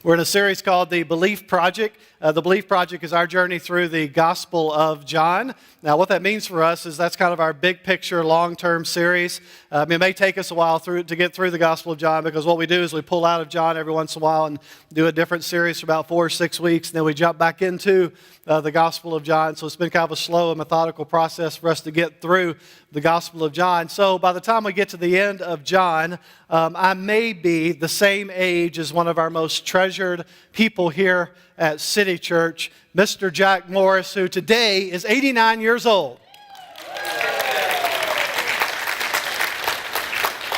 We're in a series called The Belief Project. The Belief Project is our journey through the Gospel of John. Now, what that means for us is that's kind of our big picture, long-term series. It may take us a while to get through the Gospel of John because what we do is we pull out of John every once in a while and do a different series for about 4 or 6 weeks, and then we jump back into the Gospel of John. So it's been kind of a slow and methodical process for us to get through the Gospel of John. So by the time we get to the end of John, I may be the same age as one of our most treasured people here at City Church, Mr. Jack Morris, who today is 89 years old.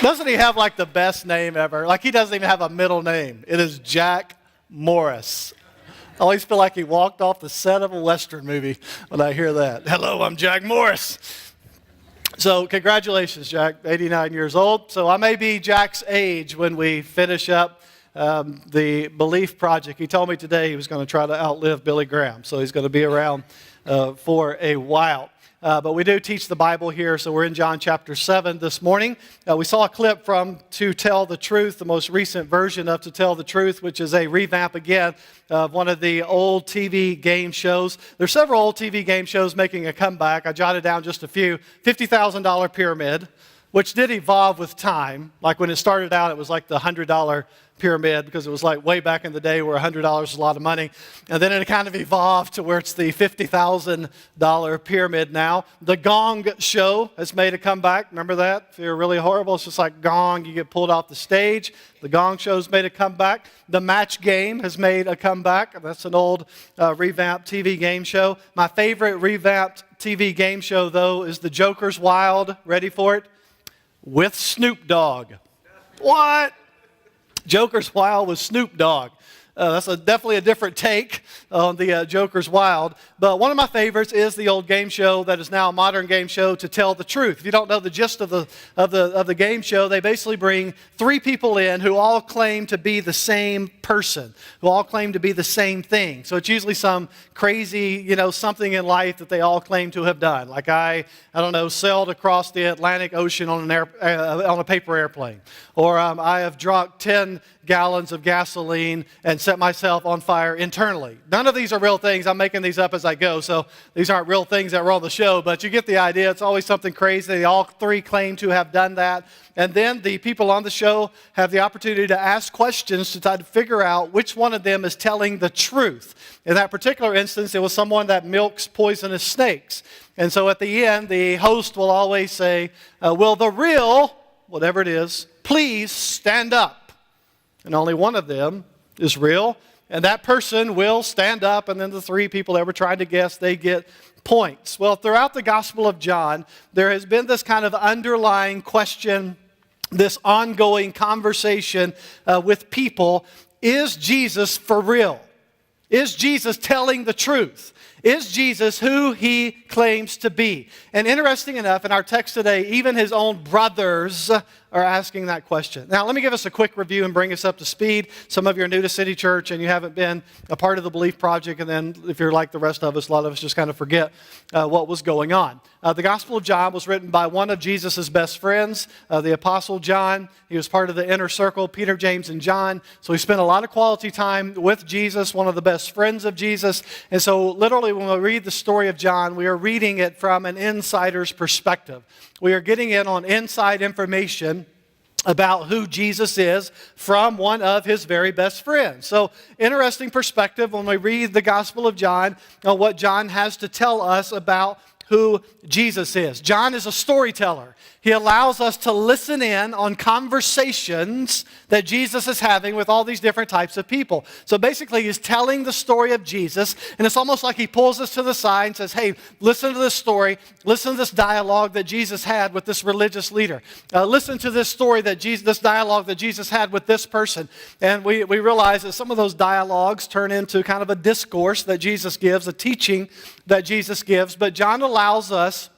Doesn't he have like the best name ever? Like he doesn't even have a middle name. It is Jack Morris. I always feel like he walked off the set of a Western movie when I hear that. Hello, I'm Jack Morris. So congratulations, Jack, 89 years old. So I may be Jack's age when we finish up the Belief Project. He told me today he was going to try to outlive Billy Graham, so he's going to be around for a while. But we do teach the Bible here, so we're in John chapter 7 this morning. We saw a clip from To Tell the Truth, the most recent version of To Tell the Truth, which is a revamp again of one of the old TV game shows. There's several old TV game shows making a comeback. I jotted down just a few. $50,000 Pyramid, which did evolve with time. Like when it started out, it was like the $100 pyramid because it was like way back in the day where $100 was a lot of money. And then it kind of evolved to where it's the $50,000 pyramid now. The Gong Show has made a comeback. Remember that? If you're really horrible, it's just like gong, you get pulled off the stage. The Gong Show's made a comeback. The Match Game has made a comeback. That's an old revamped TV game show. My favorite revamped TV game show, though, is The Joker's Wild. Ready for it? With Snoop Dogg. What? Joker's Wild with Snoop Dogg. That's definitely a different take on the Joker's Wild. But one of my favorites is the old game show that is now a modern game show, To Tell the Truth. If you don't know the gist of the game show, they basically bring 3 people in who all claim to be the same person, who all claim to be the same thing. So it's usually some crazy, something in life that they all claim to have done. Like I don't know, sailed across the Atlantic Ocean on a paper airplane, or I have drunk 10 gallons of gasoline and set myself on fire internally. None of these are real things. I'm making these up as I go, so these aren't real things that were on the show, but you get the idea. It's always something crazy. They all 3 claim to have done that. And then the people on the show have the opportunity to ask questions to try to figure out which one of them is telling the truth. In that particular instance, it was someone that milks poisonous snakes. And so at the end, the host will always say, will the real, whatever it is, please stand up? And only one of them is real, and that person will stand up, and then the 3 people that were trying to guess, they get points. Well, throughout the Gospel of John, there has been this kind of underlying question, this ongoing conversation with people. Is Jesus for real? Is Jesus telling the truth? Is Jesus who he claims to be? And interesting enough, in our text today, even his own brothers are asking that question. Now, let me give us a quick review and bring us up to speed. Some of you are new to City Church and you haven't been a part of the Belief Project, and then if you're like the rest of us, a lot of us just kind of forget what was going on. The Gospel of John was written by one of Jesus' best friends, the Apostle John. He was part of the inner circle, Peter, James, and John. So he spent a lot of quality time with Jesus, one of the best friends of Jesus. And so literally when we read the story of John, we are reading it from an insider's perspective. We are getting in on inside information about who Jesus is from one of his very best friends. So interesting perspective when we read the Gospel of John, what John has to tell us about who Jesus is. John is a storyteller. He allows us to listen in on conversations that Jesus is having with all these different types of people. So basically, he's telling the story of Jesus, and it's almost like he pulls us to the side and says, hey, listen to this story. Listen to this dialogue that Jesus had with this religious leader. Listen to this story this dialogue that Jesus had with this person. And we realize that some of those dialogues turn into kind of a discourse that Jesus gives, a teaching that Jesus gives. But John allows us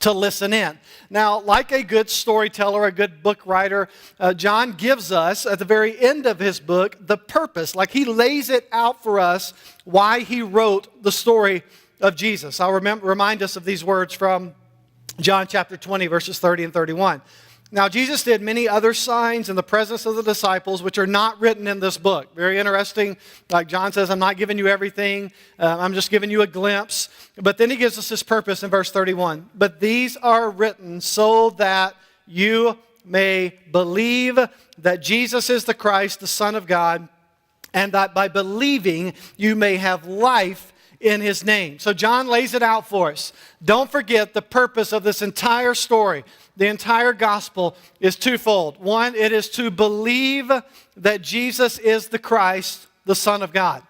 to listen in. Now, like a good storyteller, a good book writer, John gives us, at the very end of his book, the purpose. Like he lays it out for us why he wrote the story of Jesus. I'll remind us of these words from John chapter 20, verses 30 and 31. Now, Jesus did many other signs in the presence of the disciples, which are not written in this book. Very interesting. Like John says, I'm not giving you everything. I'm just giving you a glimpse. But then he gives us his purpose in verse 31. But these are written so that you may believe that Jesus is the Christ, the Son of God, and that by believing you may have life in his name. So John lays it out for us. Don't forget the purpose of this entire story. The entire gospel is twofold. One, it is to believe that Jesus is the Christ, the Son of God.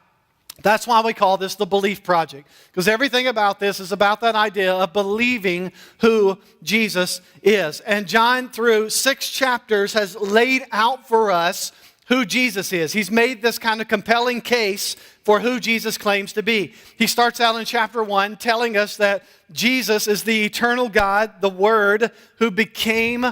That's why we call this the Belief Project, because everything about this is about that idea of believing who Jesus is. And John, through 6 chapters, has laid out for us who Jesus is. He's made this kind of compelling case for who Jesus claims to be. He starts out in chapter 1 telling us that Jesus is the eternal God, the Word, who became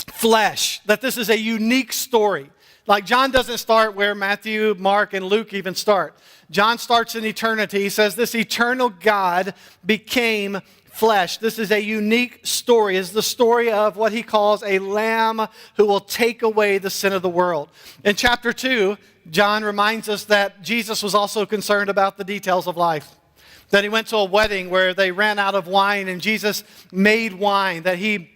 flesh, that this is a unique story. Like John doesn't start where Matthew, Mark, and Luke even start. John starts in eternity. He says this eternal God became flesh. This is a unique story. It's the story of what he calls a lamb who will take away the sin of the world. In chapter 2, John reminds us that Jesus was also concerned about the details of life. That he went to a wedding where they ran out of wine and Jesus made wine, that he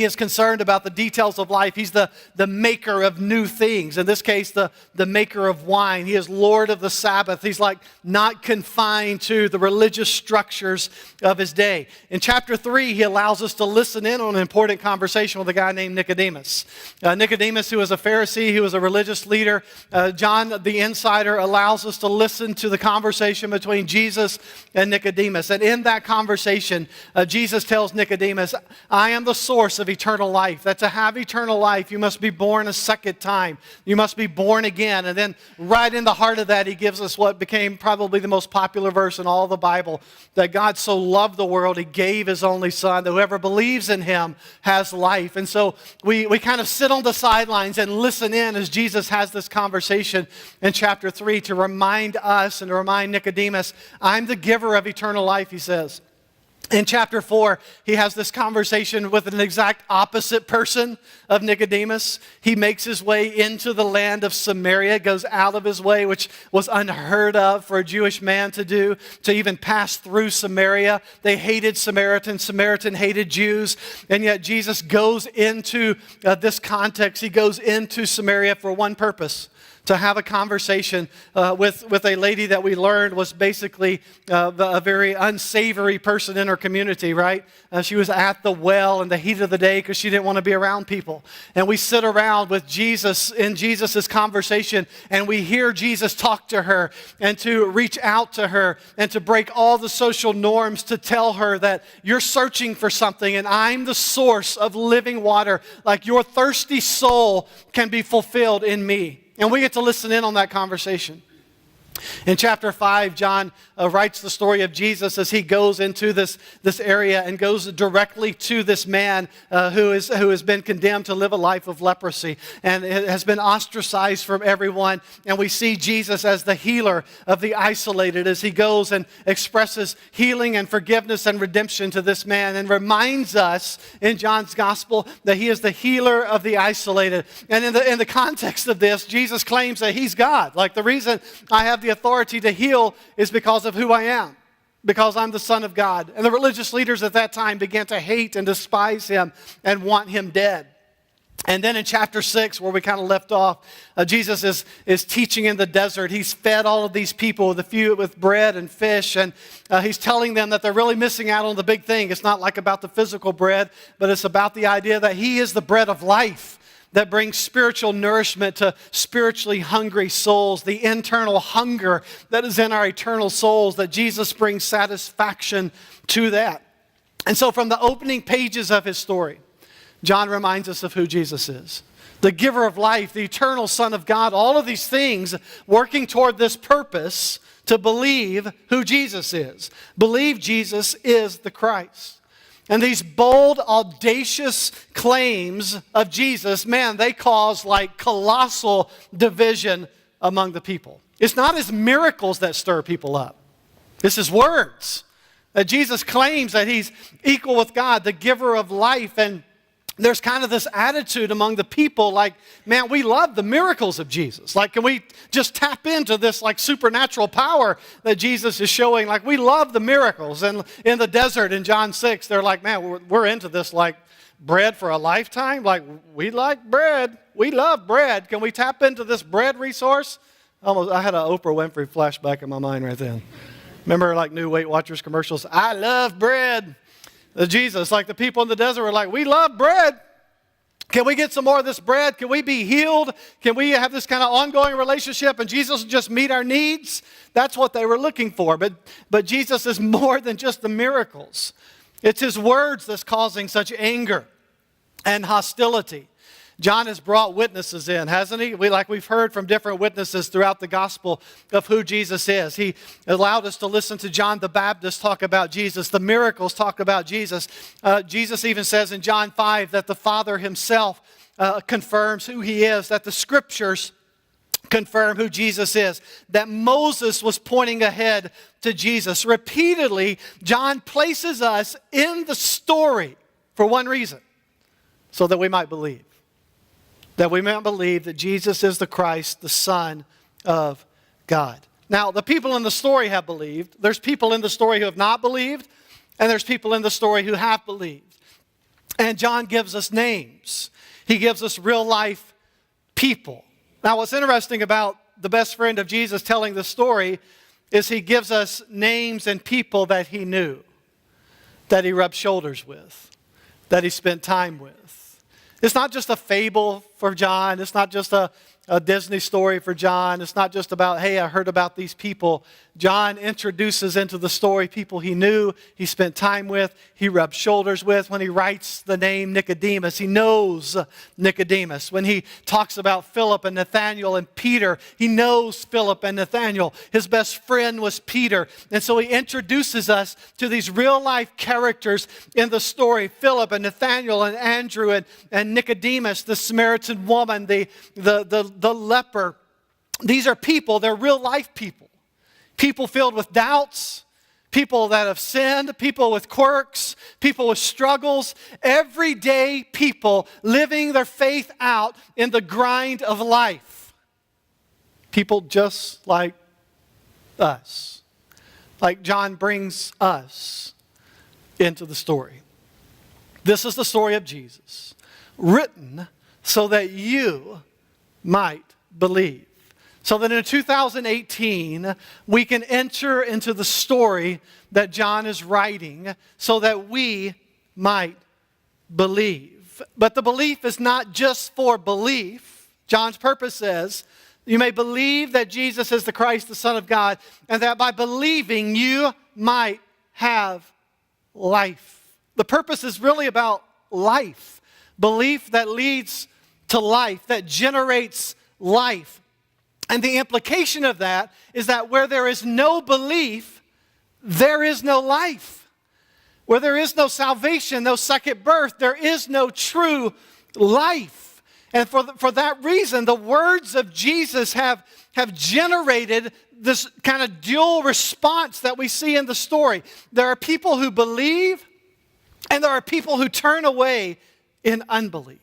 is concerned about the details of life. He's the maker of new things. In this case, the maker of wine. He is Lord of the Sabbath. He's like not confined to the religious structures of his day. In chapter 3, he allows us to listen in on an important conversation with a guy named Nicodemus. Nicodemus, who was a Pharisee, who was a religious leader. John, the insider, allows us to listen to the conversation between Jesus and Nicodemus. And in that conversation, Jesus tells Nicodemus, I am the source of eternal life. That to have eternal life, you must be born a second time. You must be born again. And then right in the heart of that, he gives us what became probably the most popular verse in all the Bible, that God so loved the world, he gave his only son, that whoever believes in him has life. And so we kind of sit on the sidelines and listen in as Jesus has this conversation in chapter 3 to remind us and to remind Nicodemus, I'm the giver of eternal life, he says. In chapter 4, he has this conversation with an exact opposite person of Nicodemus. He makes his way into the land of Samaria, goes out of his way, which was unheard of for a Jewish man to do, to even pass through Samaria. They hated Samaritans. Samaritan hated Jews. And yet Jesus goes into this context. He goes into Samaria for one purpose: to have a conversation with a lady that we learned was basically a very unsavory person in her community, right? She was at the well in the heat of the day because she didn't want to be around people. And we sit around with Jesus in Jesus' conversation, and we hear Jesus talk to her and to reach out to her and to break all the social norms, to tell her that you're searching for something and I'm the source of living water. Like your thirsty soul can be fulfilled in me. And we get to listen in on that conversation. In chapter 5, John writes the story of Jesus as he goes into this area and goes directly to this man who has been condemned to live a life of leprosy and has been ostracized from everyone. And we see Jesus as the healer of the isolated as he goes and expresses healing and forgiveness and redemption to this man and reminds us in John's gospel that he is the healer of the isolated. And in the context of this, Jesus claims that he's God. Like the reason I have the authority to heal is because of who I am, because I'm the Son of God. And the religious leaders at that time began to hate and despise him and want him dead. And then in chapter 6, where we kind of left off, Jesus is teaching in the desert. He's fed all of these people with bread and fish, and he's telling them that they're really missing out on the big thing. It's not like about the physical bread, but it's about the idea that he is the bread of life that brings spiritual nourishment to spiritually hungry souls, the internal hunger that is in our eternal souls, that Jesus brings satisfaction to that. And so from the opening pages of his story, John reminds us of who Jesus is. The giver of life, the eternal Son of God, all of these things working toward this purpose to believe who Jesus is. Believe Jesus is the Christ. And these bold, audacious claims of Jesus, man, they cause like colossal division among the people. It's not his miracles that stir people up. It's his words. That Jesus claims that he's equal with God, the giver of life. And there's kind of this attitude among the people like, man, we love the miracles of Jesus. Like, can we just tap into this like supernatural power that Jesus is showing? Like, we love the miracles. And in the desert in John 6, they're like, man, we're into this like bread for a lifetime. Like, we like bread. We love bread. Can we tap into this bread resource? I had an Oprah Winfrey flashback in my mind right then. Remember like new Weight Watchers commercials? I love bread. Jesus, like the people in the desert were like, we love bread. Can we get some more of this bread? Can we be healed? Can we have this kind of ongoing relationship and Jesus will just meet our needs? That's what they were looking for. But Jesus is more than just the miracles. It's his words that's causing such anger and hostility. John has brought witnesses in, hasn't he? We've heard from different witnesses throughout the gospel of who Jesus is. He allowed us to listen to John the Baptist talk about Jesus. The miracles talk about Jesus. Jesus even says in John 5 that the Father himself confirms who he is, that the scriptures confirm who Jesus is, that Moses was pointing ahead to Jesus. Repeatedly, John places us in the story for one reason, so that we might believe. That we might believe that Jesus is the Christ, the Son of God. Now, the people in the story have believed. There's people in the story who have not believed, and there's people in the story who have believed. And John gives us names. He gives us real life people. Now, what's interesting about the best friend of Jesus telling the story is he gives us names and people that he knew, that he rubbed shoulders with, that he spent time with. It's not just a fable for John. It's not just a Disney story for John. It's not just about, hey, I heard about these people. John introduces into the story people he knew, he spent time with, he rubbed shoulders with. When he writes the name Nicodemus, he knows Nicodemus. When he talks about Philip and Nathanael and Peter, he knows Philip and Nathanael. His best friend was Peter. And so he introduces us to these real-life characters in the story, Philip and Nathanael and Andrew and Nicodemus, the Samaritan woman, the leper. These are people, they're real-life people. People filled with doubts, people that have sinned, people with quirks, people with struggles, everyday people living their faith out in the grind of life. People just like us. Like John brings us into the story. This is the story of Jesus, written so that you might believe. So that in 2018, we can enter into the story that John is writing so that we might believe. But the belief is not just for belief. John's purpose says, you may believe that Jesus is the Christ, the Son of God, and that by believing you might have life. The purpose is really about life. Belief that leads to life, that generates life. And the implication of that is that where there is no belief, there is no life. Where there is no salvation, no second birth, there is no true life. And for that reason, the words of Jesus have generated this kind of dual response that we see in the story. There are people who believe, and there are people who turn away in unbelief.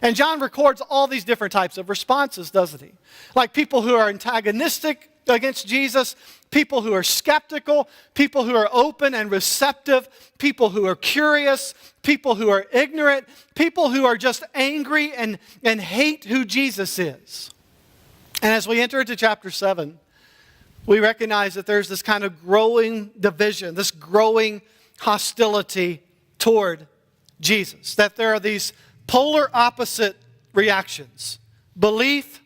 And John records all these different types of responses, doesn't he? Like people who are antagonistic against Jesus, people who are skeptical, people who are open and receptive, people who are curious, people who are ignorant, people who are just angry and hate who Jesus is. And as we enter into chapter 7, we recognize that there's this kind of growing division, this growing hostility toward Jesus. That there are these polar opposite reactions, belief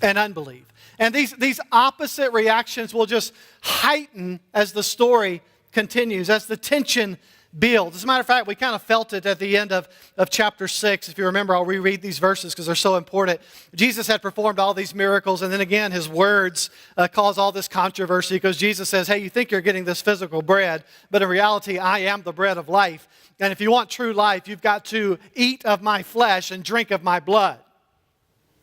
and unbelief. And these opposite reactions will just heighten as the story continues, as the tension builds. As a matter of fact, we kind of felt it at the end of chapter 6. If you remember, I'll reread these verses because they're so important. Jesus had performed all these miracles, and then again, his words cause all this controversy because Jesus says, hey, you think you're getting this physical bread, but in reality, I am the bread of life. And if you want true life, you've got to eat of my flesh and drink of my blood.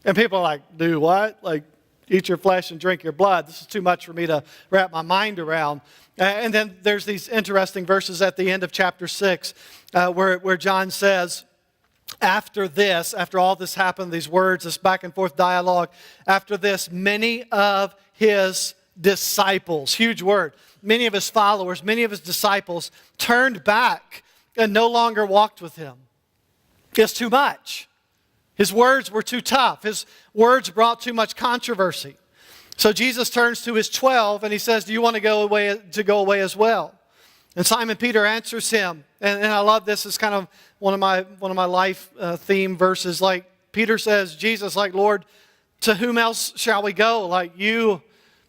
And people are like, do what? Like, eat your flesh and drink your blood. This is too much for me to wrap my mind around. And then there's these interesting verses at the end of chapter 6 where John says, after this, after all this happened, these words, this back and forth dialogue, after this, many of his disciples, huge word, many of his followers, many of his disciples turned back and no longer walked with him. It's too much. His words were too tough. His words brought too much controversy. So Jesus turns to his 12 and he says, do you want to go away as well? And Simon Peter answers him. And I love this. It's kind of one of my life theme verses. Like Peter says, Jesus, like, Lord, to whom else shall we go? Like you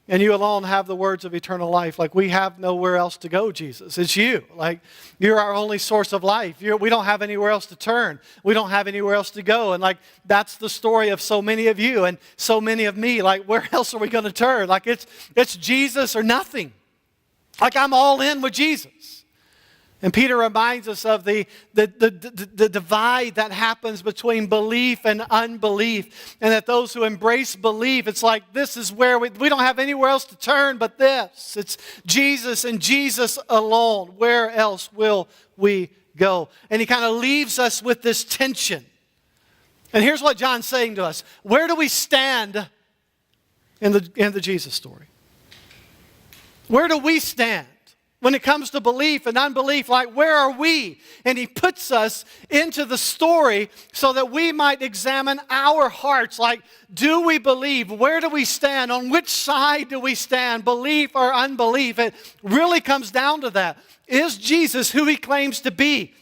and you alone have the words of eternal life. Like we have nowhere else to go, Jesus. It's you. Like you're our only source of life. We don't have anywhere else to turn. We don't have anywhere else to go. And like that's the story of so many of you and so many of me. Like where else are we going to turn? Like it's Jesus or nothing. Like I'm all in with Jesus. And Peter reminds us of the divide that happens between belief and unbelief. And that those who embrace belief, it's like this is where we don't have anywhere else to turn but this. It's Jesus and Jesus alone. Where else will we go? And he kind of leaves us with this tension. And here's what John's saying to us. Where do we stand in the Jesus story? Where do we stand? When it comes to belief and unbelief, like where are we? And he puts us into the story so that we might examine our hearts. Like, do we believe? Where do we stand? On which side do we stand? Belief or unbelief? It really comes down to that. Is Jesus who he claims to be?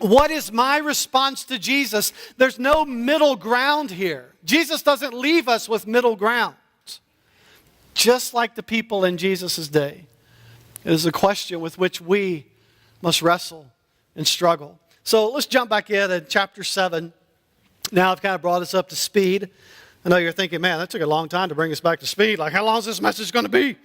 What is my response to Jesus? There's no middle ground here. Jesus doesn't leave us with middle ground. Just like the people in Jesus' day. It is a question with which we must wrestle and struggle. So let's jump back in chapter 7. Now I've kind of brought us up to speed. I know you're thinking, man, that took a long time to bring us back to speed. Like, how long is this message going to be?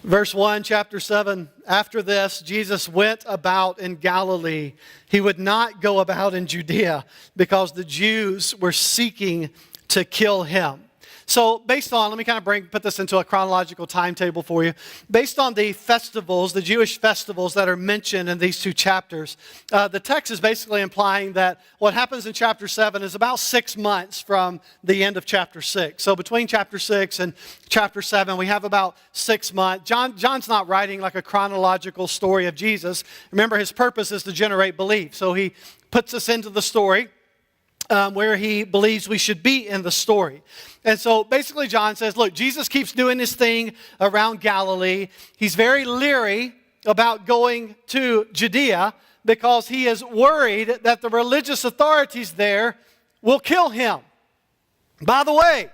Verse 1, chapter 7, after this, Jesus went about in Galilee. He would not go about in Judea because the Jews were seeking to kill him. So based on, let me kind of put this into a chronological timetable for you. Based on the festivals, the Jewish festivals that are mentioned in these two chapters, the text is basically implying that what happens in chapter 7 is about 6 months from the end of chapter 6. So between chapter 6 and chapter 7, we have about 6 months. John's not writing like a chronological story of Jesus. Remember, his purpose is to generate belief. So he puts us into the story. Where he believes we should be in the story. And so basically John says, look, Jesus keeps doing this thing around Galilee. He's very leery about going to Judea because he is worried that the religious authorities there will kill him. By the way,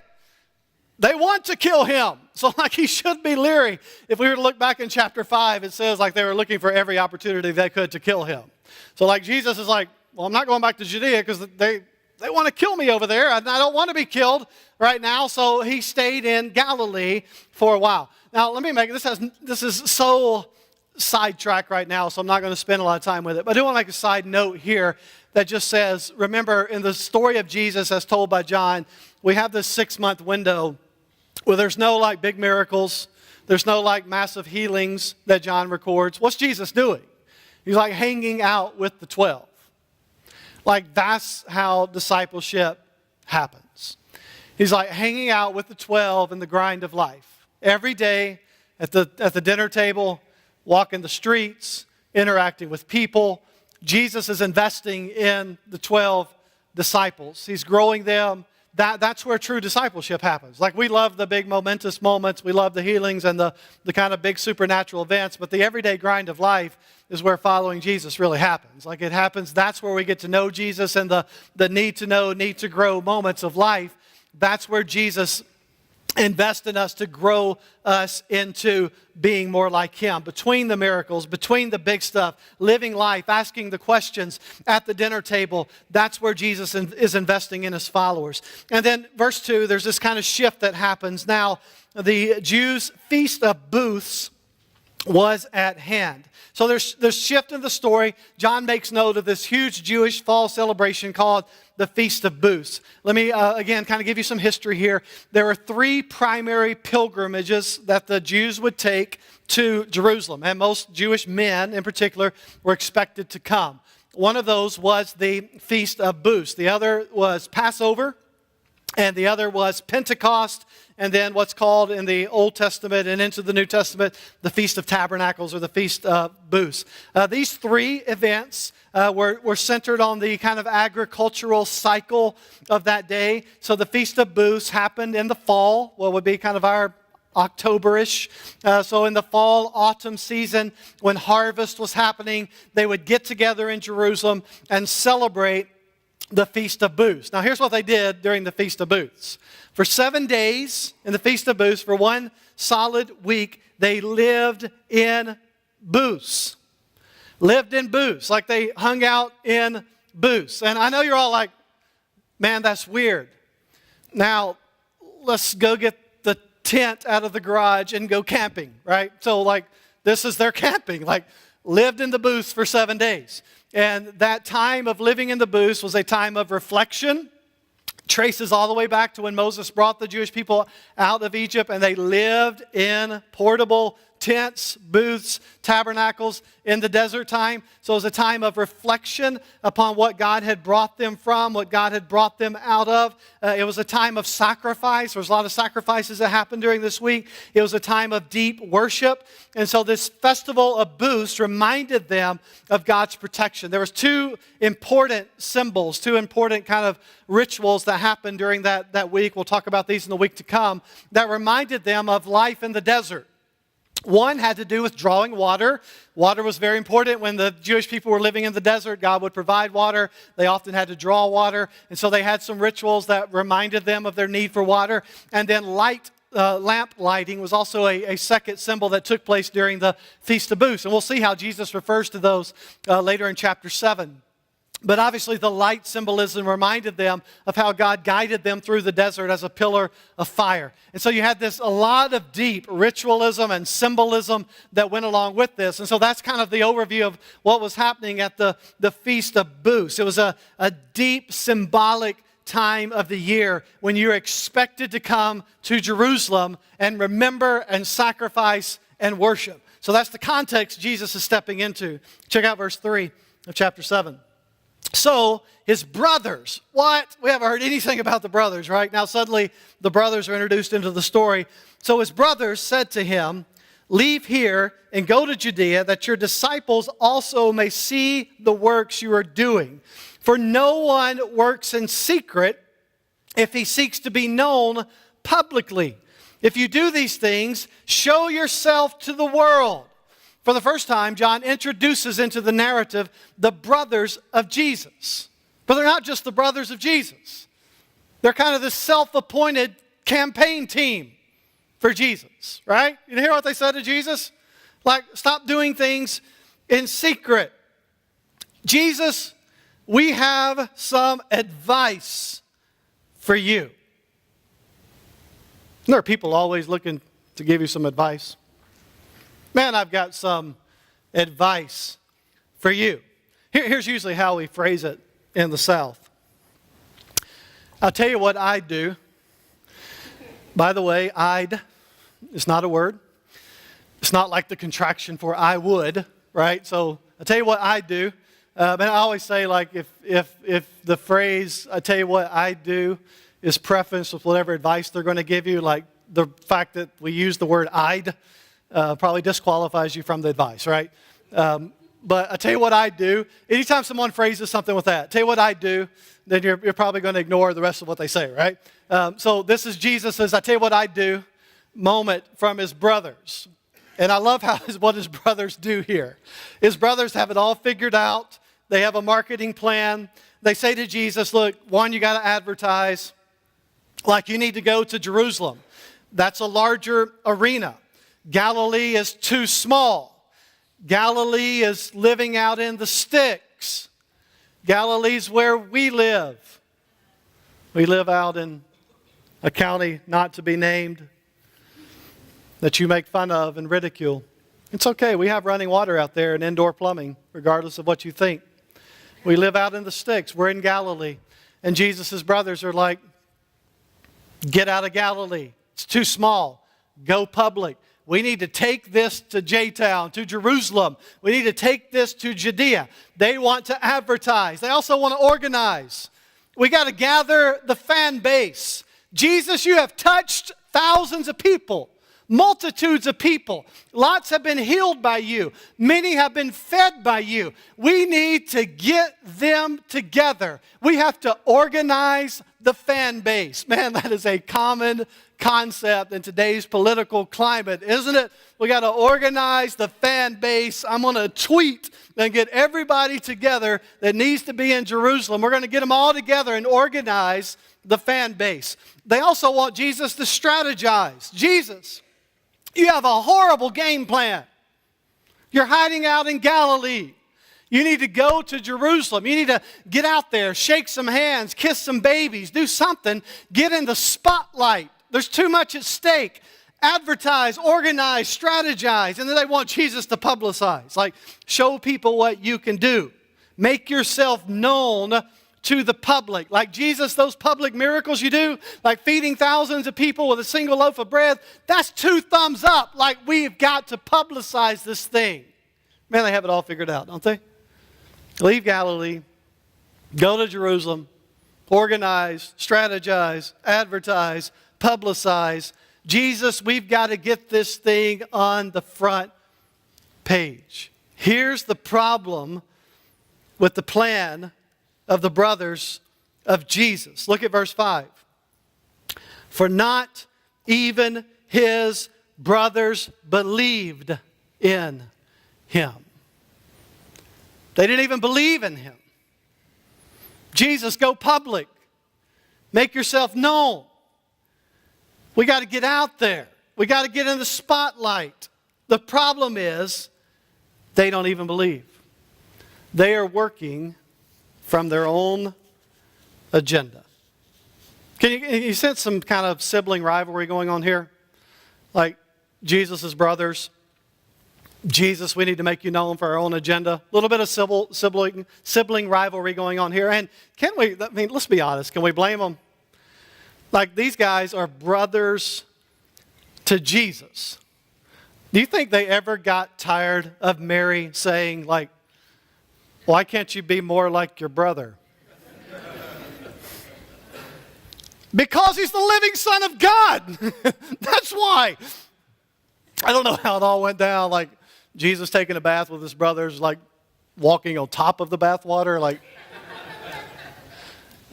they want to kill him. So like he should be leery. If we were to look back in chapter 5, it says like they were looking for every opportunity they could to kill him. So like Jesus is like, well, I'm not going back to Judea because they want to kill me over there. I don't want to be killed right now. So he stayed in Galilee for a while. Now, let me make this is so sidetracked right now, so I'm not going to spend a lot of time with it. But I do want to make a side note here that just says, remember, in the story of Jesus as told by John, we have this 6-month window where there's no like big miracles. There's no like massive healings that John records. What's Jesus doing? He's like hanging out with the 12. Like that's how discipleship happens. He's like hanging out with the 12 in the grind of life. Every day at the dinner table, walking the streets, interacting with people. Jesus is investing in the 12 disciples. He's growing them. That's where true discipleship happens. Like we love the big momentous moments. We love the healings and the kind of big supernatural events. But the everyday grind of life is where following Jesus really happens. Like it happens, that's where we get to know Jesus and the need to know, need to grow moments of life. That's where Jesus invests in us to grow us into being more like him. Between the miracles, between the big stuff, living life, asking the questions at the dinner table, that's where Jesus is investing in his followers. And then verse 2, there's this kind of shift that happens. Now, the Jews' Feast of Booths was at hand. So there's shift in the story. John makes note of this huge Jewish fall celebration called the Feast of Booths. Let me, again, kind of give you some history here. There were 3 primary pilgrimages that the Jews would take to Jerusalem, and most Jewish men in particular were expected to come. One of those was the Feast of Booths. The other was Passover, and the other was Pentecost, and then what's called in the Old Testament and into the New Testament, the Feast of Tabernacles or the Feast of Booths. These three events were centered on the kind of agricultural cycle of that day. So the Feast of Booths happened in the fall, what would be kind of our October-ish. So in the fall, autumn season, when harvest was happening, they would get together in Jerusalem and celebrate the Feast of Booths. Now here's what they did during the Feast of Booths. For 7 days in the Feast of Booths, for one solid week, they lived in booths. Lived in booths, like they hung out in booths. And I know you're all like, man, that's weird. Now, let's go get the tent out of the garage and go camping, right? So like, this is their camping, like lived in the booths for 7 days. And that time of living in the booths was a time of reflection. Traces all the way back to when Moses brought the Jewish people out of Egypt, and they lived in portable tents, booths, tabernacles in the desert time. So it was a time of reflection upon what God had brought them from, what God had brought them out of. It was a time of sacrifice. There was a lot of sacrifices that happened during this week. It was a time of deep worship. And so this festival of booths reminded them of God's protection. There was two important symbols, two important kind of rituals that happened during that week. We'll talk about these in the week to come, that reminded them of life in the desert. One had to do with drawing water. Water was very important. When the Jewish people were living in the desert, God would provide water. They often had to draw water. And so they had some rituals that reminded them of their need for water. And then lamp lighting was also a second symbol that took place during the Feast of Booths. And we'll see how Jesus refers to those later in chapter 7. But obviously the light symbolism reminded them of how God guided them through the desert as a pillar of fire. And so you had a lot of deep ritualism and symbolism that went along with this. And so that's kind of the overview of what was happening at the Feast of Booths. It was a deep symbolic time of the year when you're expected to come to Jerusalem and remember and sacrifice and worship. So that's the context Jesus is stepping into. Check out verse 3 of chapter 7. So his brothers, what? We haven't heard anything about the brothers, right? Now suddenly the brothers are introduced into the story. So his brothers said to him, "Leave here and go to Judea, that your disciples also may see the works you are doing. For no one works in secret if he seeks to be known publicly. If you do these things, show yourself to the world." For the first time, John introduces into the narrative the brothers of Jesus. But they're not just the brothers of Jesus. They're kind of this self-appointed campaign team for Jesus, right? You hear what they said to Jesus? Like, stop doing things in secret. Jesus, we have some advice for you. There are people always looking to give you some advice. Man, I've got some advice for you. Here's usually how we phrase it in the South. I'll tell you what I'd do. By the way, I'd is not a word. It's not like the contraction for I would, right? So I'll tell you what I'd do. But I always say, like, if the phrase "I tell you what I do" is prefaced with whatever advice they're going to give you, like the fact that we use the word "I'd" probably disqualifies you from the advice, right? But I tell you what I do. Anytime someone phrases something with that, tell you what I do, then you're probably going to ignore the rest of what they say, right? So this is Jesus' "I tell you what I do" moment from his brothers. And I love what his brothers do here. His brothers have it all figured out. They have a marketing plan. They say to Jesus, look, one, you got to advertise. Like, you need to go to Jerusalem. That's a larger arena. Galilee is too small. Galilee is living out in the sticks. Galilee's where we live. We live out in a county not to be named that you make fun of and ridicule. It's okay. We have running water out there and indoor plumbing, regardless of what you think. We live out in the sticks. We're in Galilee. And Jesus' brothers are like, get out of Galilee. It's too small. Go public. We need to take this to J-Town, to Jerusalem. We need to take this to Judea. They want to advertise. They also want to organize. We got to gather the fan base. Jesus, you have touched thousands of people, multitudes of people. Lots have been healed by you. Many have been fed by you. We need to get them together. We have to organize the fan base. Man, that is a common concept in today's political climate, isn't it? We got to organize the fan base. I'm going to tweet and get everybody together that needs to be in Jerusalem. We're going to get them all together and organize the fan base. They also want Jesus to strategize. Jesus, you have a horrible game plan. You're hiding out in Galilee. You need to go to Jerusalem. You need to get out there, shake some hands, kiss some babies, do something, get in the spotlight. There's too much at stake. Advertise, organize, strategize, and then they want Jesus to publicize. Like, show people what you can do. Make yourself known to the public. Like Jesus, those public miracles you do, like feeding thousands of people with a single loaf of bread, that's 2 thumbs up. Like, we've got to publicize this thing. Man, they have it all figured out, don't they? Leave Galilee, go to Jerusalem, organize, strategize, advertise, publicize. Jesus, we've got to get this thing on the front page. Here's the problem with the plan of the brothers of Jesus. Look at verse 5. For not even his brothers believed in him. They didn't even believe in him. Jesus, go public. Make yourself known. We got to get out there. We got to get in the spotlight. The problem is they don't even believe. They are working from their own agenda. Can you sense some kind of sibling rivalry going on here? Like Jesus' brothers. Jesus, we need to make you known for our own agenda. A little bit of sibling rivalry going on here. And let's be honest. Can we blame them? Like, these guys are brothers to Jesus. Do you think they ever got tired of Mary saying, like, why can't you be more like your brother? Because he's the living Son of God. That's why. I don't know how it all went down. Like, Jesus taking a bath with his brothers, like walking on top of the bathwater. Like,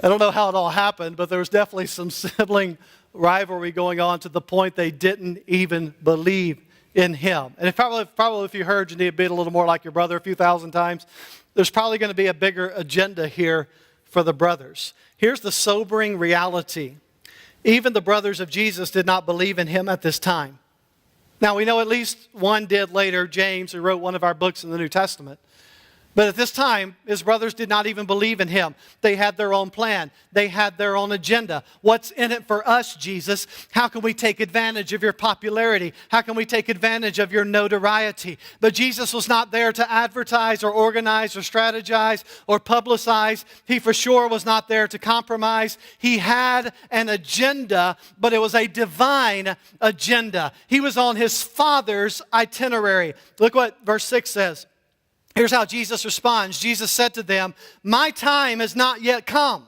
I don't know how it all happened, but there was definitely some sibling rivalry going on to the point they didn't even believe in him. And probably if you heard you need to be a little more like your brother a few thousand times, there's probably going to be a bigger agenda here for the brothers. Here's the sobering reality. Even the brothers of Jesus did not believe in him at this time. Now, we know at least one did later, James, who wrote one of our books in the New Testament. But at this time, his brothers did not even believe in him. They had their own plan. They had their own agenda. What's in it for us, Jesus? How can we take advantage of your popularity? How can we take advantage of your notoriety? But Jesus was not there to advertise or organize or strategize or publicize. He for sure was not there to compromise. He had an agenda, but it was a divine agenda. He was on his Father's itinerary. Look what verse 6 says. Here's how Jesus responds. Jesus said to them, my time has not yet come,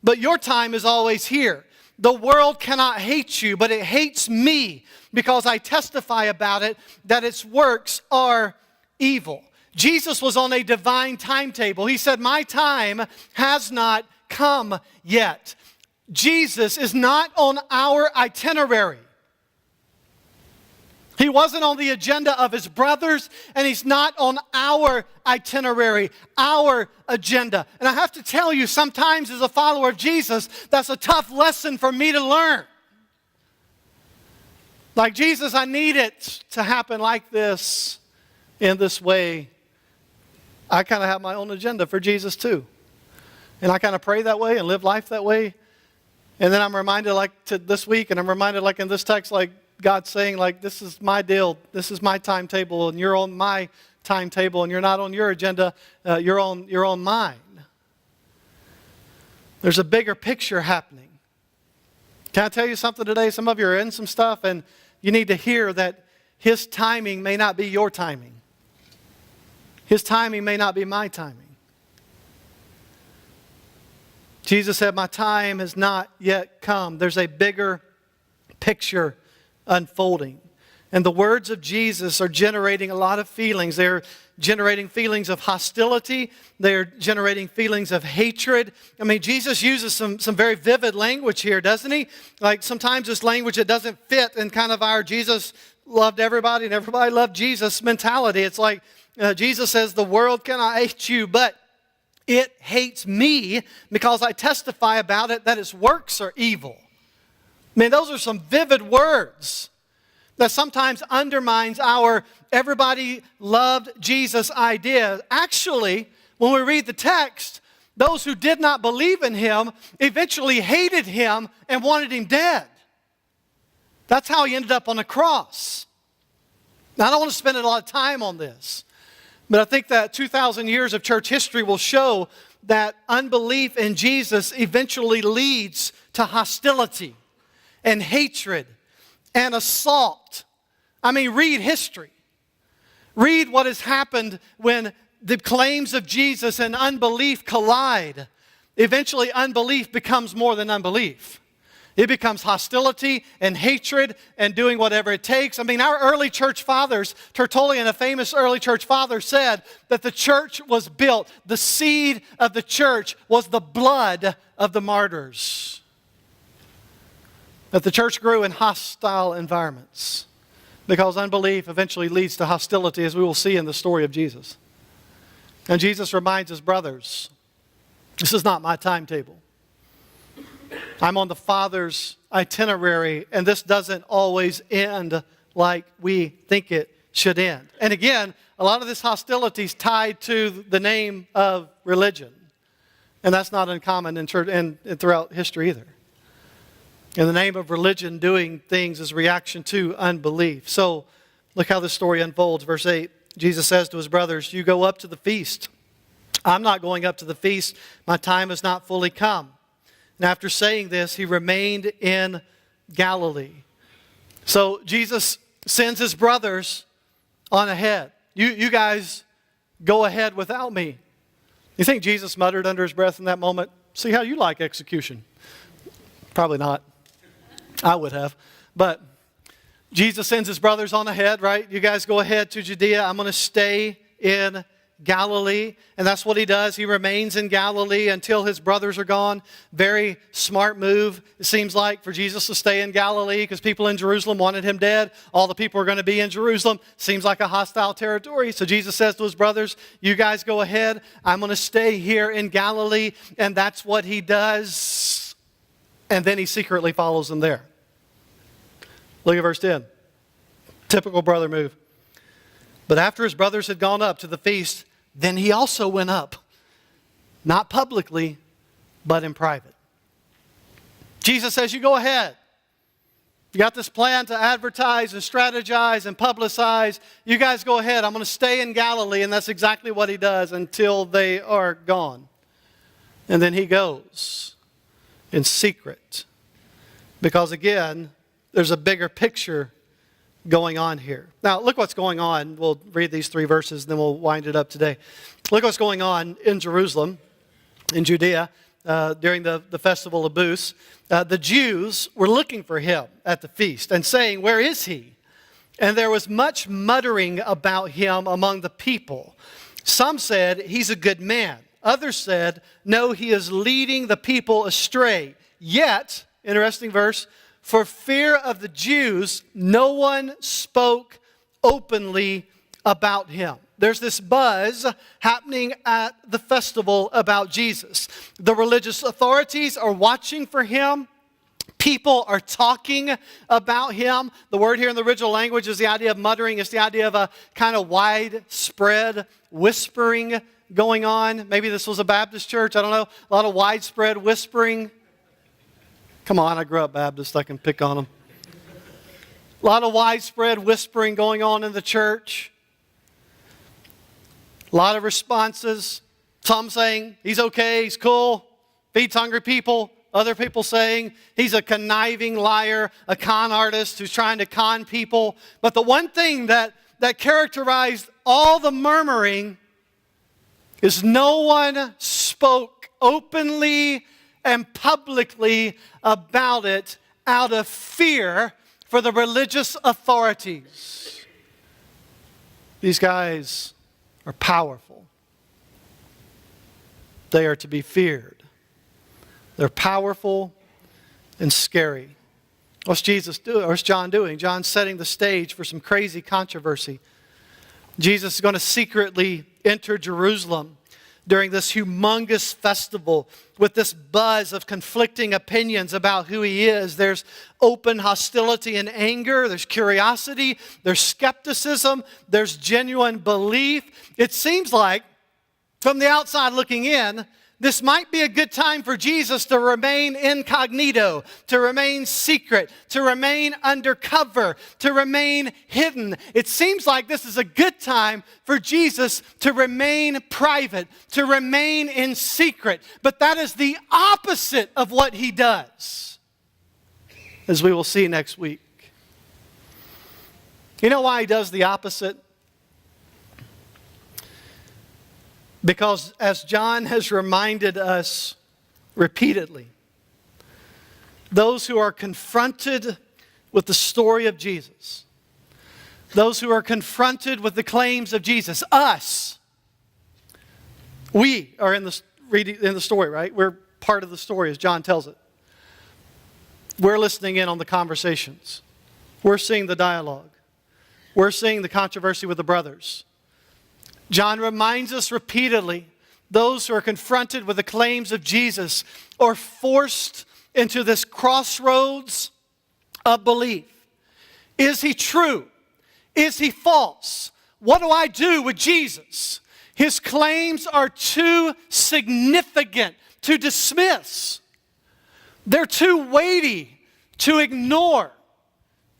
but your time is always here. The world cannot hate you, but it hates me because I testify about it that its works are evil. Jesus was on a divine timetable. He said, my time has not come yet. Jesus is not on our itinerary. He wasn't on the agenda of his brothers, and he's not on our itinerary, our agenda. And I have to tell you, sometimes as a follower of Jesus, that's a tough lesson for me to learn. Like, Jesus, I need it to happen like this, in this way. I kind of have my own agenda for Jesus too. And I kind of pray that way and live life that way. And then I'm reminded, like this week, and I'm reminded, like in this text, like, God's saying, like, this is my deal, this is my timetable, and you're on my timetable, and you're not on your agenda, you're on mine. There's a bigger picture happening. Can I tell you something today? Some of you are in some stuff, and you need to hear that His timing may not be your timing. His timing may not be my timing. Jesus said, my time has not yet come. There's a bigger picture unfolding. And the words of Jesus are generating a lot of feelings. They're generating feelings of hostility. They're generating feelings of hatred. I mean, Jesus uses some very vivid language here, doesn't he? Like sometimes this language that doesn't fit in kind of our Jesus loved everybody and everybody loved Jesus mentality. It's like Jesus says, the world cannot hate you, but it hates me because I testify about it that its works are evil. I mean, those are some vivid words that sometimes undermines our everybody loved Jesus idea. Actually, when we read the text, those who did not believe in him eventually hated him and wanted him dead. That's how he ended up on the cross. Now, I don't want to spend a lot of time on this, but I think that 2,000 years of church history will show that unbelief in Jesus eventually leads to hostility and hatred and assault. I mean, read history. Read what has happened when the claims of Jesus and unbelief collide. Eventually, unbelief becomes more than unbelief. It becomes hostility and hatred and doing whatever it takes. I mean, our early church fathers, Tertullian, a famous early church father, said that the church was built. The seed of the church was the blood of the martyrs. That the church grew in hostile environments because unbelief eventually leads to hostility, as we will see in the story of Jesus. And Jesus reminds his brothers, this is not my timetable. I'm on the Father's itinerary, and this doesn't always end like we think it should end. And again, a lot of this hostility is tied to the name of religion. And that's not uncommon in church and throughout history either. In the name of religion, doing things is reaction to unbelief. So look how this story unfolds. Verse 8, Jesus says to his brothers, you go up to the feast. I'm not going up to the feast. My time has not fully come. And after saying this, he remained in Galilee. So Jesus sends his brothers on ahead. You guys go ahead without me. You think Jesus muttered under his breath in that moment, see how you like execution? Probably not. I would have. But Jesus sends his brothers on ahead, right? You guys go ahead to Judea. I'm going to stay in Galilee. And that's what he does. He remains in Galilee until his brothers are gone. Very smart move, it seems like, for Jesus to stay in Galilee because people in Jerusalem wanted him dead. All the people are going to be in Jerusalem. Seems like a hostile territory. So Jesus says to his brothers, you guys go ahead. I'm going to stay here in Galilee. And that's what he does. And then he secretly follows them there. Look at verse 10. Typical brother move. But after his brothers had gone up to the feast, then he also went up. Not publicly, but in private. Jesus says, you go ahead. You got this plan to advertise and strategize and publicize. You guys go ahead. I'm going to stay in Galilee. And that's exactly what he does until they are gone. And then he goes in secret. Because again, there's a bigger picture going on here. Now, look what's going on. We'll read these 3 verses, and then we'll wind it up today. Look what's going on in Jerusalem, in Judea, during the festival of Booths. The Jews were looking for him at the feast and saying, where is he? And there was much muttering about him among the people. Some said, he's a good man. Others said, no, he is leading the people astray. Yet, interesting verse, for fear of the Jews, no one spoke openly about him. There's this buzz happening at the festival about Jesus. The religious authorities are watching for him. People are talking about him. The word here in the original language is the idea of muttering. It's the idea of a kind of widespread whispering going on. Maybe this was a Baptist church. I don't know. A lot of widespread whispering. Come on, I grew up Baptist. I can pick on them. A lot of widespread whispering going on in the church. A lot of responses. Some saying, he's okay, he's cool, feeds hungry people, Other people saying he's a conniving liar, a con artist who's trying to con people. But the one thing that characterized all the murmuring is no one spoke openly and publicly about it out of fear for the religious authorities. These guys are powerful. They are to be feared. They're powerful and scary. What's Jesus doing? What's John doing? John's setting the stage for some crazy controversy. Jesus is going to secretly enter Jerusalem during this humongous festival with this buzz of conflicting opinions about who he is. There's open hostility and anger. There's curiosity. There's skepticism. There's genuine belief. It seems like, from the outside looking in, this might be a good time for Jesus to remain incognito, to remain secret, to remain undercover, to remain hidden. It seems like this is a good time for Jesus to remain private, to remain in secret. But that is the opposite of what he does, as we will see next week. You know why he does the opposite? Because as John has reminded us repeatedly, those who are confronted with the story of Jesus, those who are confronted with the claims of Jesus, us, we are in the story, right? We're part of the story as John tells it. We're listening in on the conversations. We're seeing the dialogue. We're seeing the controversy with the brothers. John reminds us repeatedly, those who are confronted with the claims of Jesus are forced into this crossroads of belief. Is he true? Is he false? What do I do with Jesus? His claims are too significant to dismiss. They're too weighty to ignore.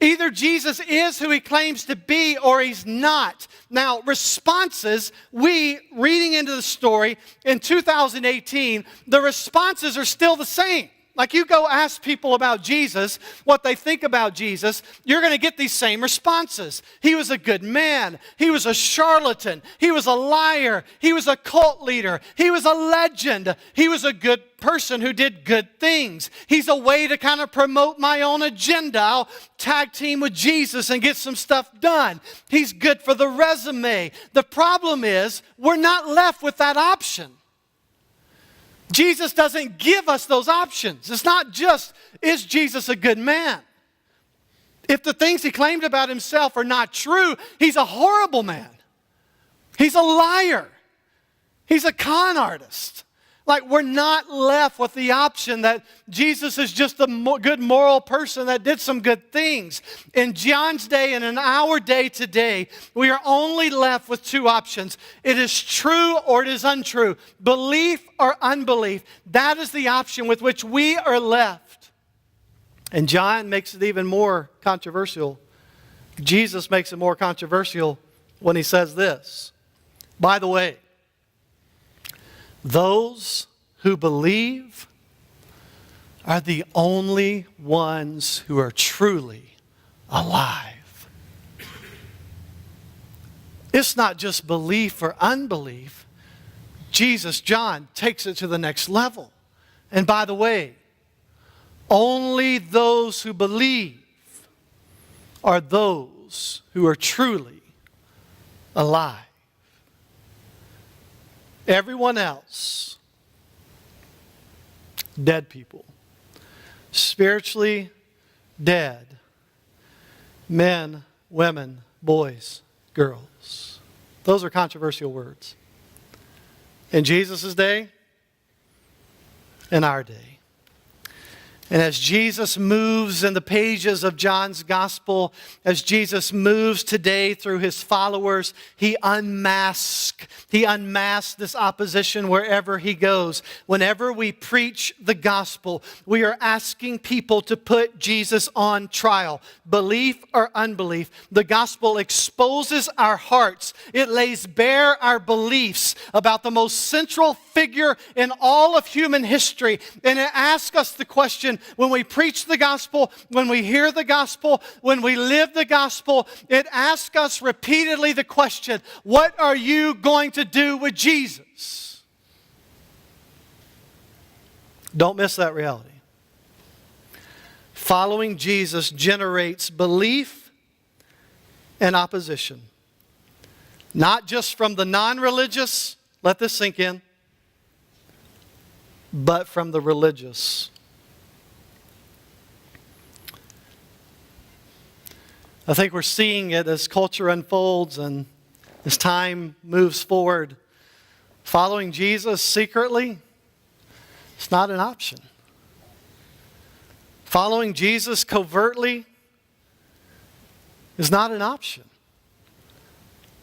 Either Jesus is who he claims to be or he's not. Now, responses, reading into the story in 2018, the responses are still the same. Like you go ask people about Jesus, what they think about Jesus, you're going to get these same responses. He was a good man. He was a charlatan. He was a liar. He was a cult leader. He was a legend. He was a good person who did good things. He's a way to kind of promote my own agenda. I'll tag team with Jesus and get some stuff done. He's good for the resume. The problem is we're not left with that option. Jesus doesn't give us those options. It's not just, is Jesus a good man? If the things he claimed about himself are not true, he's a horrible man. He's a liar. He's a con artist. Like, we're not left with the option that Jesus is just a good moral person that did some good things. In John's day and in our day today, we are only left with two options. It is true or it is untrue. Belief or unbelief. That is the option with which we are left. And John makes it even more controversial. Jesus makes it more controversial when he says this. By the way, those who believe are the only ones who are truly alive. It's not just belief or unbelief. John takes it to the next level. And by the way, only those who believe are those who are truly alive. Everyone else, dead people, spiritually dead, men, women, boys, girls. Those are controversial words. In Jesus' day, in our day. And as Jesus moves in the pages of John's gospel, as Jesus moves today through his followers, he unmasks this opposition wherever he goes. Whenever we preach the gospel, we are asking people to put Jesus on trial. Belief or unbelief. The gospel exposes our hearts. It lays bare our beliefs about the most central figure in all of human history. And it asks us the question, when we preach the gospel, when we hear the gospel, when we live the gospel, it asks us repeatedly the question, what are you going to do with Jesus? Don't miss that reality. Following Jesus generates belief and opposition. Not just from the non-religious, let this sink in, but from the religious. I think we're seeing it as culture unfolds and as time moves forward. Following Jesus secretly, it's not an option. Following Jesus covertly is not an option.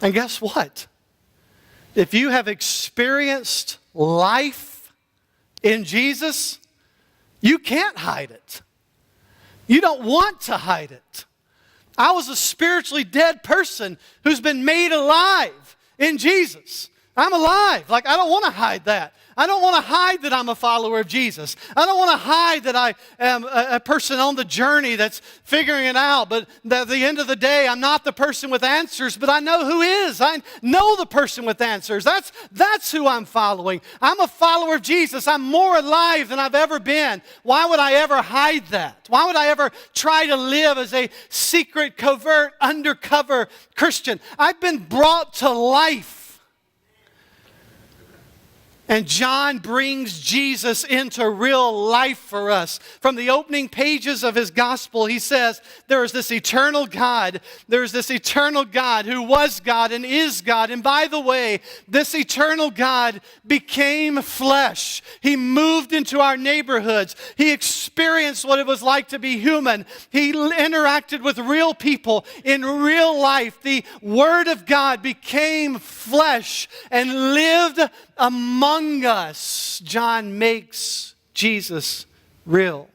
And guess what? If you have experienced life in Jesus, you can't hide it. You don't want to hide it. I was a spiritually dead person who's been made alive in Jesus. I'm alive. Like, I don't want to hide that. I don't want to hide that I'm a follower of Jesus. I don't want to hide that I am a person on the journey that's figuring it out. But at the end of the day, I'm not the person with answers, but I know who is. I know the person with answers. That's who I'm following. I'm a follower of Jesus. I'm more alive than I've ever been. Why would I ever hide that? Why would I ever try to live as a secret, covert, undercover Christian? I've been brought to life. And John brings Jesus into real life for us. From the opening pages of his gospel, he says, there is this eternal God. There is this eternal God who was God and is God. And by the way, this eternal God became flesh. He moved into our neighborhoods. He experienced what it was like to be human. He interacted with real people in real life. The Word of God became flesh and lived among us. John makes Jesus real.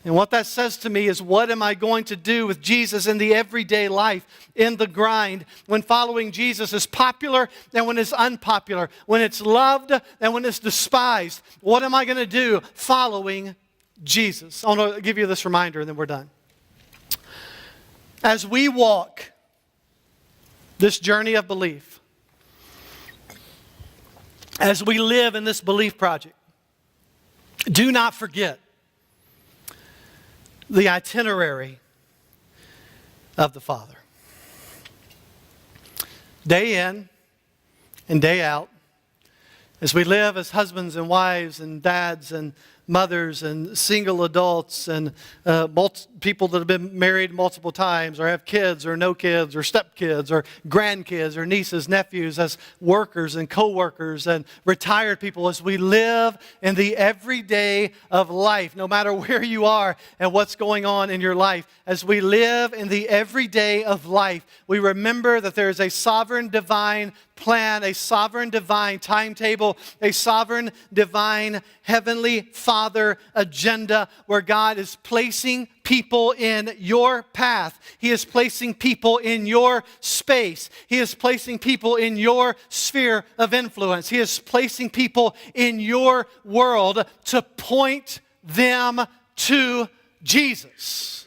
And what that says to me is, what am I going to do with Jesus in the everyday life, in the grind, when following Jesus is popular and when it's unpopular, when it's loved and when it's despised? What am I going to do following Jesus? I want to give you this reminder and then we're done. As we walk this journey of belief, as we live in this belief project, do not forget the itinerary of the Father. Day in and day out, as we live as husbands and wives and dads and mothers and single adults and people that have been married multiple times or have kids or no kids or stepkids or grandkids or nieces, nephews, as workers and co-workers and retired people, as we live in the everyday of life, no matter where you are and what's going on in your life, as we live in the everyday of life, we remember that there is a sovereign divine plan, a sovereign divine timetable, a sovereign divine heavenly Father agenda where God is placing people in your path. He is placing people in your space. He is placing people in your sphere of influence. He is placing people in your world to point them to Jesus.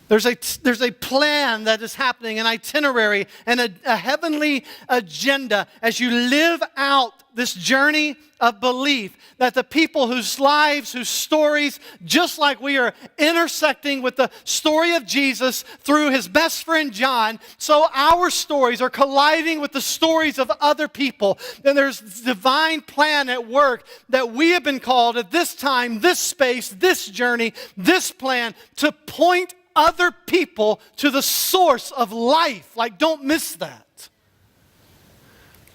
There's a plan that is happening, an itinerary, and a heavenly agenda as you live out this journey of belief, that the people whose lives, whose stories, just like we are intersecting with the story of Jesus through his best friend John, so our stories are colliding with the stories of other people. And there's divine plan at work that we have been called at this time, this space, this journey, this plan to point other people to the source of life. Like, don't miss that.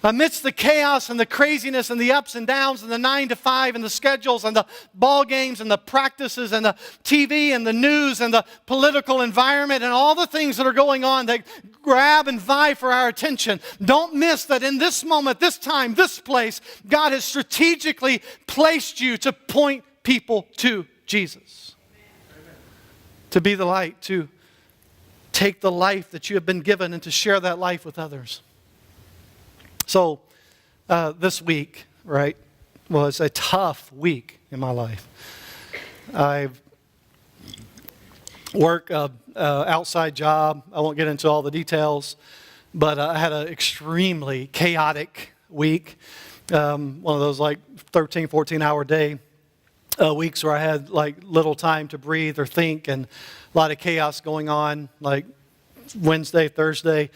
Amidst the chaos and the craziness and the ups and downs and the 9 to 5 and the schedules and the ball games and the practices and the TV and the news and the political environment and all the things that are going on that grab and vie for our attention, don't miss that in this moment, this time, this place, God has strategically placed you to point people to Jesus. Amen. To be the light, to take the life that you have been given and to share that life with others. So, this week, right, was a tough week in my life. I work an outside job. I won't get into all the details, but I had an extremely chaotic week. One of those like 13, 14-hour day weeks where I had like little time to breathe or think, and a lot of chaos going on, like Wednesday, Thursday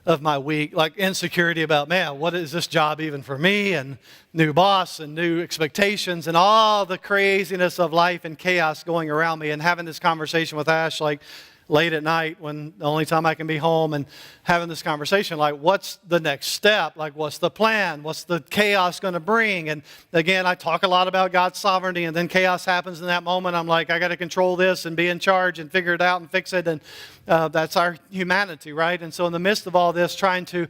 of my week, like insecurity about, man, what is this job even for me, and new boss and new expectations and all the craziness of life and chaos going around me, and having this conversation with Ash like late at night when the only time I can be home, and having this conversation like, what's the next step? Like, what's the plan? What's the chaos going to bring? And again, I talk a lot about God's sovereignty, and then chaos happens in that moment. I'm like, I got to control this and be in charge and figure it out and fix it. And that's our humanity, right? And so in the midst of all this, trying to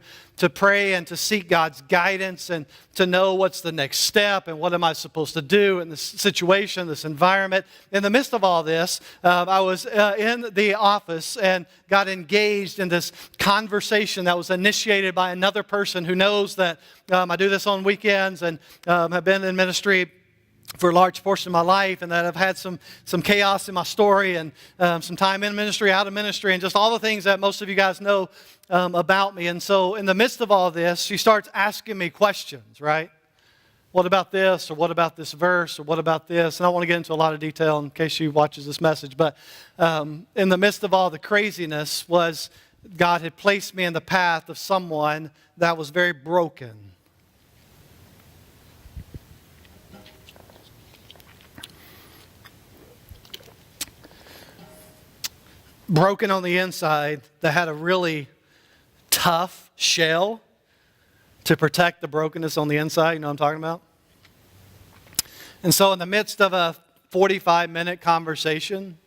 pray and to seek God's guidance and to know what's the next step and what am I supposed to do in this situation, this environment. In the midst of all this, I was in the office and got engaged in this conversation that was initiated by another person who knows that I do this on weekends and have been in ministry for a large portion of my life, and that I've had some chaos in my story, and some time in ministry, out of ministry, and just all the things that most of you guys know about me. And so in the midst of all this, she starts asking me questions, right? What about this? Or what about this verse? Or what about this? And I don't want to get into a lot of detail in case she watches this message, but in the midst of all the craziness was God had placed me in the path of someone that was very broken. Broken on the inside, that had a really tough shell to protect the brokenness on the inside. You know what I'm talking about? And so in the midst of a 45-minute conversation,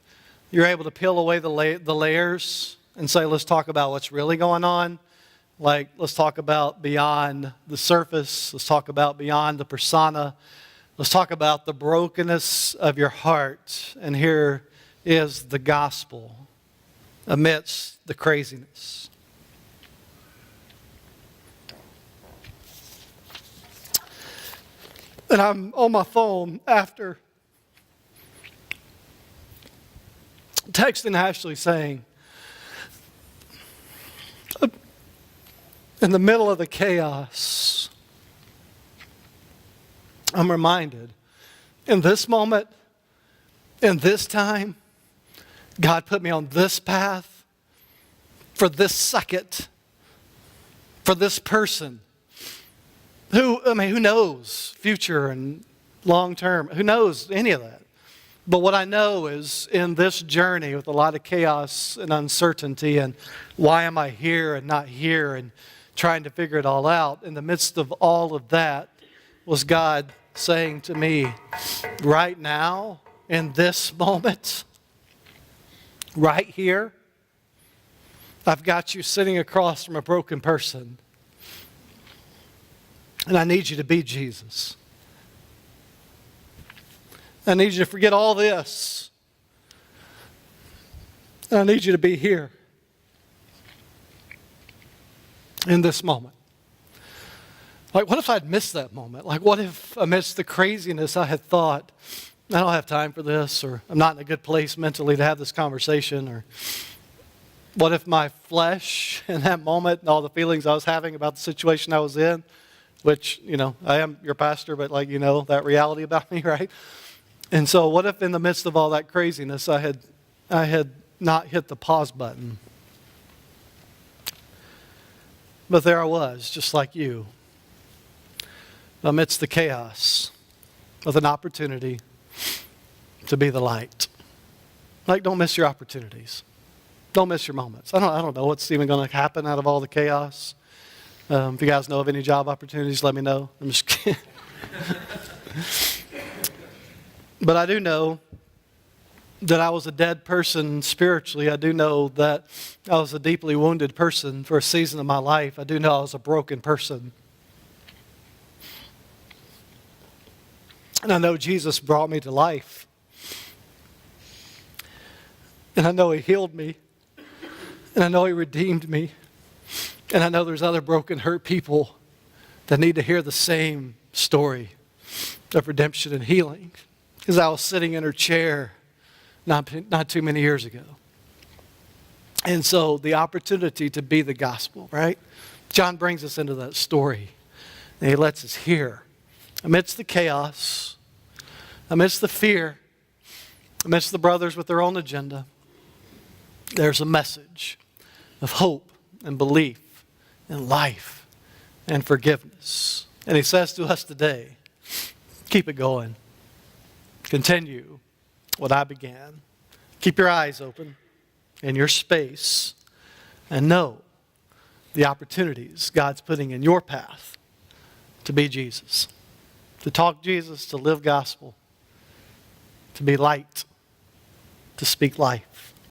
you're able to peel away the layers and say, let's talk about what's really going on. Like, let's talk about beyond the surface. Let's talk about beyond the persona. Let's talk about the brokenness of your heart. And here is the gospel amidst the craziness. And I'm on my phone after texting Ashley saying, in the middle of the chaos, I'm reminded, in this moment, in this time, God put me on this path for this second, for this person. Who knows future and long term? Who knows any of that? But what I know is in this journey with a lot of chaos and uncertainty and why am I here and not here and trying to figure it all out, in the midst of all of that was God saying to me, right now, in this moment, right here, I've got you sitting across from a broken person. And I need you to be Jesus. I need you to forget all this. And I need you to be here in this moment. Like, what if I'd missed that moment? Like, what if amidst the craziness I had thought, I don't have time for this, or I'm not in a good place mentally to have this conversation, or what if my flesh in that moment and all the feelings I was having about the situation I was in, which, I am your pastor, but that reality about me, right? And so what if in the midst of all that craziness I had not hit the pause button? But there I was, just like you, amidst the chaos, with an opportunity to be the light. Like, don't miss your opportunities. Don't miss your moments. I don't know what's even going to happen out of all the chaos. If you guys know of any job opportunities, let me know. I'm just kidding. But I do know that I was a dead person spiritually. I do know that I was a deeply wounded person for a season of my life. I do know I was a broken person. And I know Jesus brought me to life. And I know He healed me. And I know He redeemed me. And I know there's other broken, hurt people that need to hear the same story of redemption and healing. Because I was sitting in her chair not too many years ago. And so the opportunity to be the gospel, right? John brings us into that story. And he lets us hear. Amidst the chaos, amidst the fear, amidst the brothers with their own agenda, there's a message of hope and belief and life and forgiveness. And he says to us today, keep it going. Continue what I began. Keep your eyes open in your space and know the opportunities God's putting in your path to be Jesus, to talk Jesus, to live gospel, to be light, to speak life.